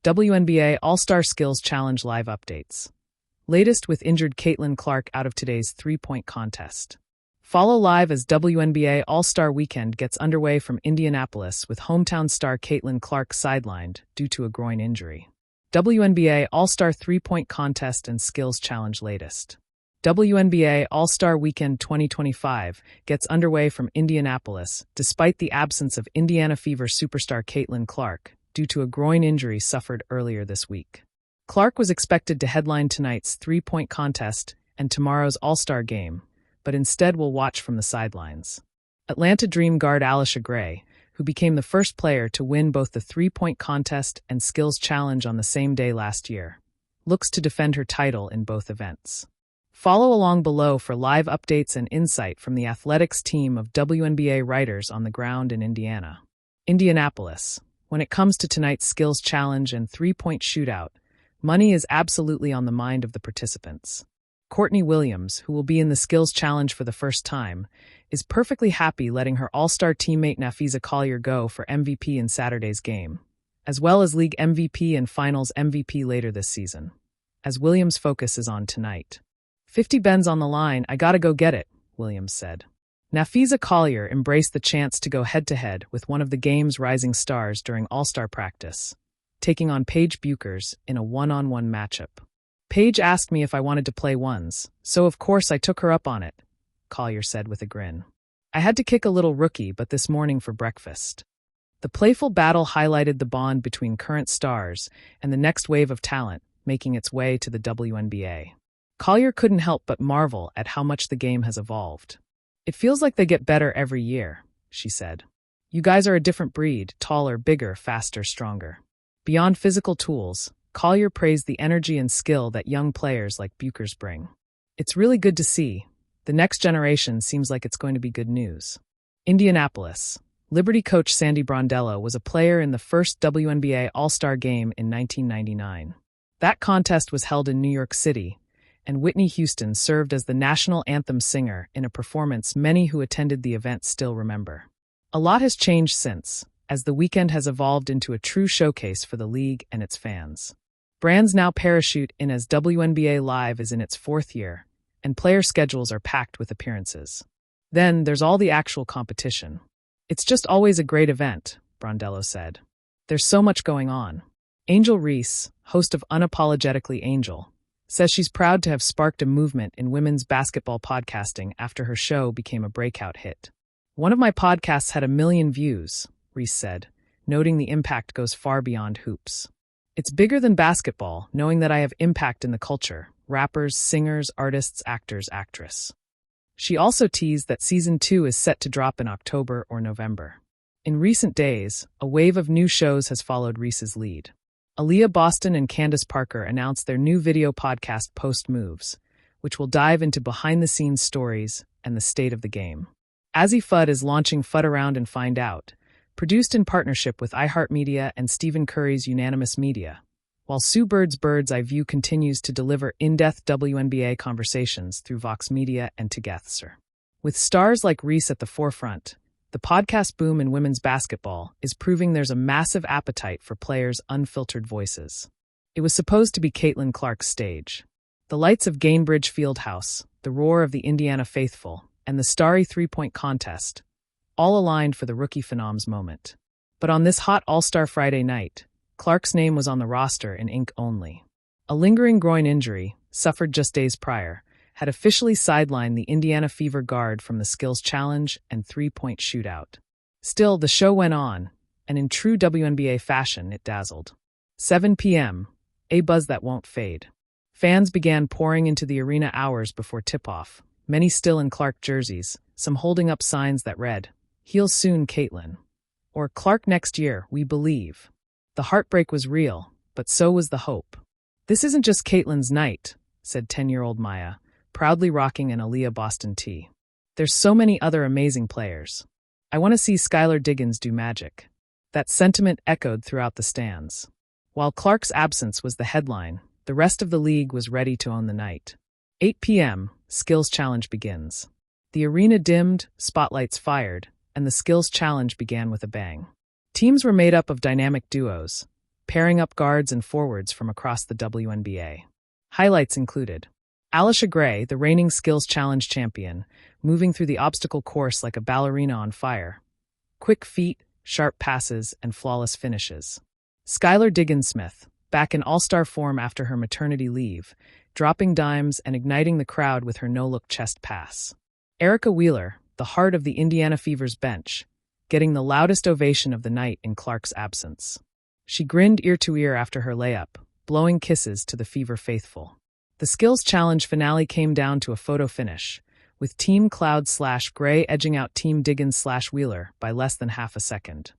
WNBA All-Star Skills Challenge live updates. Latest with injured Caitlin Clark out of today's three-point contest. Follow live as WNBA All-Star Weekend gets underway from Indianapolis with hometown star Caitlin Clark sidelined due to a groin injury. WNBA All-Star Three-Point Contest and Skills Challenge latest. WNBA All-Star Weekend 2025 gets underway from Indianapolis despite the absence of Indiana Fever superstar Caitlin Clark due to a groin injury suffered earlier this week. Clark was expected to headline tonight's three-point contest and tomorrow's All-Star game, but instead will watch from the sidelines. Atlanta Dream guard Allisha Gray, who became the first player to win both the three-point contest and skills challenge on the same day last year, looks to defend her title in both events. Follow along below for live updates and insight from the athletics team of WNBA writers on the ground in Indianapolis. When it comes to tonight's skills challenge and three-point shootout, money is absolutely on the mind of the participants. Courtney Williams, who will be in the skills challenge for the first time, is perfectly happy letting her all-star teammate Napheesa Collier go for MVP in Saturday's game, as well as league MVP and finals MVP later this season, as Williams' focus is on tonight. 50 bends on the line, I gotta go get it, Williams said. Napheesa Collier embraced the chance to go head-to-head with one of the game's rising stars during All-Star practice, taking on Paige Buchers in a one-on-one matchup. Paige asked me if I wanted to play ones, so of course I took her up on it, Collier said with a grin. I had to kick a little rookie but this morning for breakfast. The playful battle highlighted the bond between current stars and the next wave of talent making its way to the WNBA. Collier couldn't help but marvel at how much the game has evolved. It feels like they get better every year, she said. You guys are a different breed, taller, bigger, faster, stronger. Beyond physical tools, Collier praised the energy and skill that young players like Buchers bring. It's really good to see. The next generation seems like it's going to be good news. Indianapolis. Liberty coach Sandy Brondello was a player in the first WNBA All-Star game in 1999. That contest was held in New York City, and Whitney Houston served as the national anthem singer in a performance many who attended the event still remember. A lot has changed since, as the weekend has evolved into a true showcase for the league and its fans. Brands now parachute in as WNBA Live is in its fourth year, and player schedules are packed with appearances. Then there's all the actual competition. It's just always a great event, Brondello said. There's so much going on. Angel Reese, host of Unapologetically Angel, says she's proud to have sparked a movement in women's basketball podcasting after her show became a breakout hit. One of my podcasts had 1 million views, Reese said, noting the impact goes far beyond hoops. It's bigger than basketball, knowing that I have impact in the culture, rappers, singers, artists, actors, actress. She also teased that Season 2 is set to drop in October or November. In recent days, a wave of new shows has followed Reese's lead. Aaliyah Boston and Candace Parker announced their new video podcast Post Moves, which will dive into behind-the-scenes stories and the state of the game. Azzy Fudd is launching Fudd Around and Find Out, produced in partnership with iHeartMedia and Stephen Curry's Unanimous Media, while Sue Bird's Bird's Eye View continues to deliver in-depth WNBA conversations through Vox Media and Together. With stars like Reese at the forefront, the podcast boom in women's basketball is proving there's a massive appetite for players' unfiltered voices. It was supposed to be Caitlin Clark's stage. The lights of Gainbridge Fieldhouse, the roar of the Indiana faithful, and the starry three-point contest, all aligned for the rookie phenom's moment. But on this hot All-Star Friday night, Clark's name was on the roster in ink only. A lingering groin injury, suffered just days prior, had officially sidelined the Indiana Fever guard from the skills challenge and three-point shootout. Still, the show went on, and in true WNBA fashion, it dazzled. 7 p.m., a buzz that won't fade. Fans began pouring into the arena hours before tip-off, many still in Clark jerseys, some holding up signs that read, "Heal soon, Caitlin," or "Clark next year, we believe." The heartbreak was real, but so was the hope. This isn't just Caitlin's night, said 10-year-old Maya, proudly rocking an Aaliyah Boston tee. There's so many other amazing players. I want to see Skylar Diggins do magic. That sentiment echoed throughout the stands. While Clark's absence was the headline, the rest of the league was ready to own the night. 8 p.m., Skills Challenge begins. The arena dimmed, spotlights fired, and the Skills Challenge began with a bang. Teams were made up of dynamic duos, pairing up guards and forwards from across the WNBA. Highlights included Allisha Gray, the reigning Skills Challenge champion, moving through the obstacle course like a ballerina on fire. Quick feet, sharp passes, and flawless finishes. Skylar Diggins-Smith, back in all-star form after her maternity leave, dropping dimes and igniting the crowd with her no-look chest pass. Erica Wheeler, the heart of the Indiana Fever's bench, getting the loudest ovation of the night in Clark's absence. She grinned ear to ear after her layup, blowing kisses to the Fever faithful. The Skills Challenge finale came down to a photo finish, with Team Cloud/Gray edging out Team Diggins/Wheeler by less than half a second.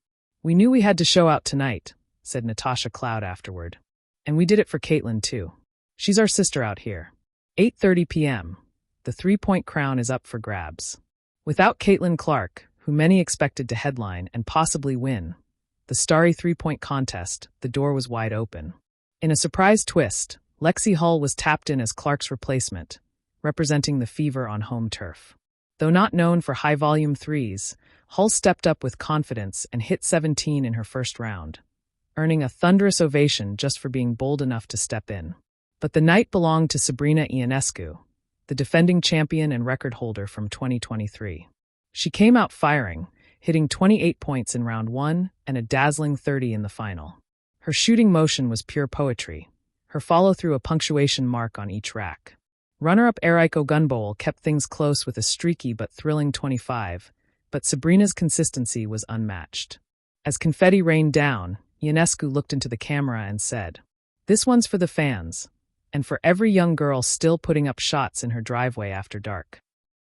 "We knew we had to show out tonight," said Natasha Cloud afterward. "And we did it for Caitlin, too. She's our sister out here." 8:30 p.m. The three-point crown is up for grabs. Without Caitlin Clark, who many expected to headline and possibly win the starry three-point contest, the door was wide open. In a surprise twist, Lexi Hull was tapped in as Clark's replacement, representing the Fever on home turf. Though not known for high-volume threes, Hull stepped up with confidence and hit 17 in her first round, earning a thunderous ovation just for being bold enough to step in. But the night belonged to Sabrina Ionescu, the defending champion and record holder from 2023. She came out firing, hitting 28 points in round 1 and a dazzling 30 in the final. Her shooting motion was pure poetry, her follow-through a punctuation mark on each rack. Runner-up Eriko Gunbowl kept things close with a streaky but thrilling 25, but Sabrina's consistency was unmatched. As confetti rained down, Ionescu looked into the camera and said, "This one's for the fans, and for every young girl still putting up shots in her driveway after dark."